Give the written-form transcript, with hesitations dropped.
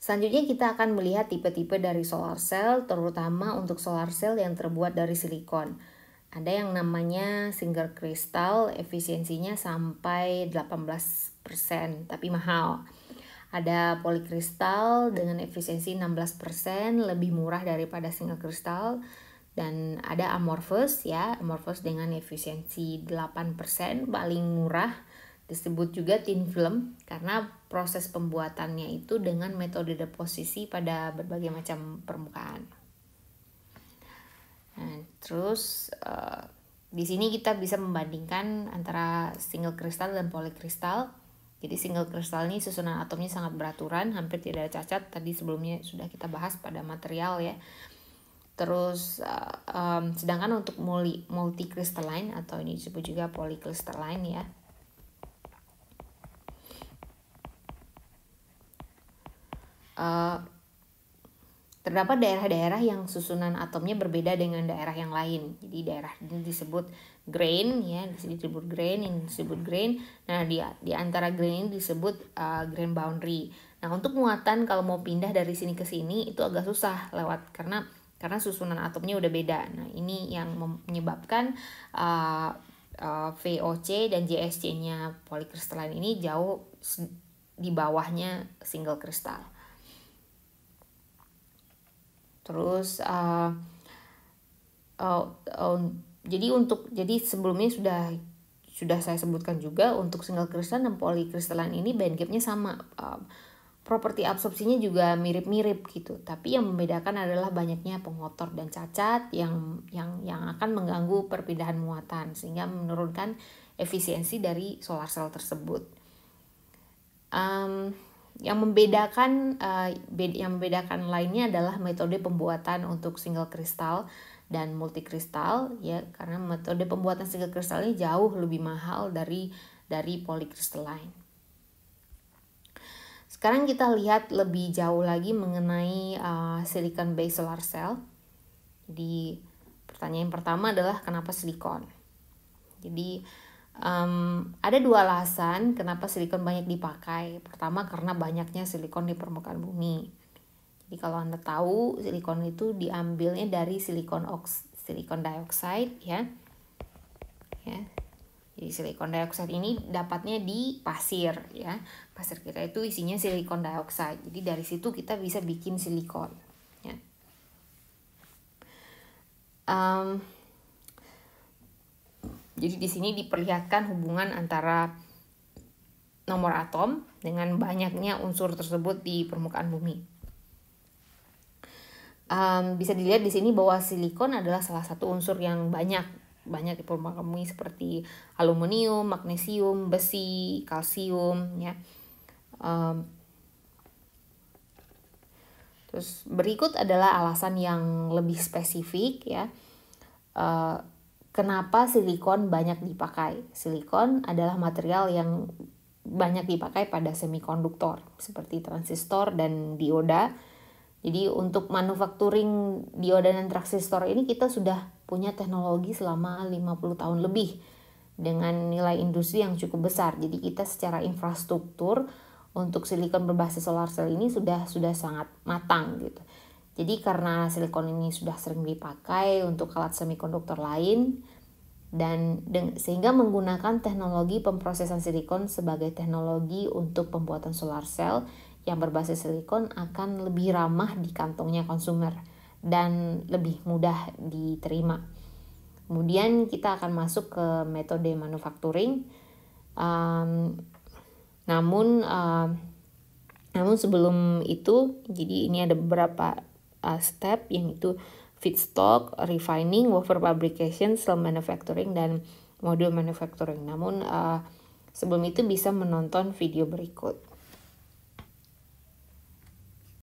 Selanjutnya kita akan melihat tipe-tipe dari solar cell, terutama untuk solar cell yang terbuat dari silikon. Ada yang namanya single crystal, efisiensinya sampai 18%, tapi mahal. Ada polikristal dengan efisiensi 16%, lebih murah daripada single crystal. Dan ada amorphous ya, amorphous dengan efisiensi 8%, paling murah. Disebut juga thin film karena proses pembuatannya itu dengan metode deposisi pada berbagai macam permukaan. Nah, terus di sini kita bisa membandingkan antara single kristal dan polikristal. Jadi single kristal ini susunan atomnya sangat beraturan, hampir tidak ada cacat. Tadi sebelumnya sudah kita bahas pada material ya. Terus sedangkan untuk multicrystalline atau ini disebut juga polycrystalline ya. Terdapat daerah-daerah yang susunan atomnya berbeda dengan daerah yang lain. Jadi daerah ini disebut grain ya, disebut grain, ini disebut grain. Nah, di antara grain ini disebut grain boundary. Nah, untuk muatan kalau mau pindah dari sini ke sini itu agak susah lewat karena susunan atomnya udah beda. Nah, ini yang menyebabkan VOC dan JSC-nya polycrystalline ini jauh di bawahnya single crystal. Terus jadi sebelumnya sudah saya sebutkan juga untuk single crystal dan polycrystalline ini band gapnya sama, properti absorpsinya juga mirip-mirip gitu. Tapi yang membedakan adalah banyaknya pengotor dan cacat yang akan mengganggu perpindahan muatan sehingga menurunkan efisiensi dari solar cell tersebut. Yang membedakan lainnya adalah metode pembuatan untuk single crystal dan multicrystal ya, karena metode pembuatan single crystal ini jauh lebih mahal dari polycrystalline. Sekarang kita lihat lebih jauh lagi mengenai silicon based solar cell. Jadi pertanyaan pertama adalah kenapa silikon? Jadi ada dua alasan kenapa silikon banyak dipakai. Pertama, karena banyaknya silikon di permukaan bumi. Jadi kalau Anda tahu, silikon itu diambilnya dari silikon dioxide ya. Jadi silikon dioxide ini dapatnya di pasir ya. Pasir kita itu isinya silikon dioxide. Jadi dari situ kita bisa bikin silikon ya. Jadi di sini diperlihatkan hubungan antara nomor atom dengan banyaknya unsur tersebut di permukaan bumi. Bisa dilihat di sini bahwa silikon adalah salah satu unsur yang banyak di permukaan bumi seperti aluminium, magnesium, besi, kalsium ya. Terus berikut adalah alasan yang lebih spesifik ya. Kenapa silikon banyak dipakai? Silikon adalah material yang banyak dipakai pada semikonduktor seperti transistor dan dioda. Jadi untuk manufacturing dioda dan transistor ini kita sudah punya teknologi selama 50 tahun lebih dengan nilai industri yang cukup besar. Jadi kita secara infrastruktur untuk silikon berbasis solar cell ini sudah sangat matang gitu. Jadi karena silikon ini sudah sering dipakai untuk alat semikonduktor lain dan sehingga menggunakan teknologi pemrosesan silikon sebagai teknologi untuk pembuatan solar cell yang berbasis silikon akan lebih ramah di kantongnya konsumer dan lebih mudah diterima. Kemudian kita akan masuk ke metode manufacturing. Namun sebelum itu, jadi ini ada beberapa step, yang itu feedstock, refining, wafer fabrication, cell manufacturing, dan module manufacturing. Namun sebelum itu bisa menonton video berikut.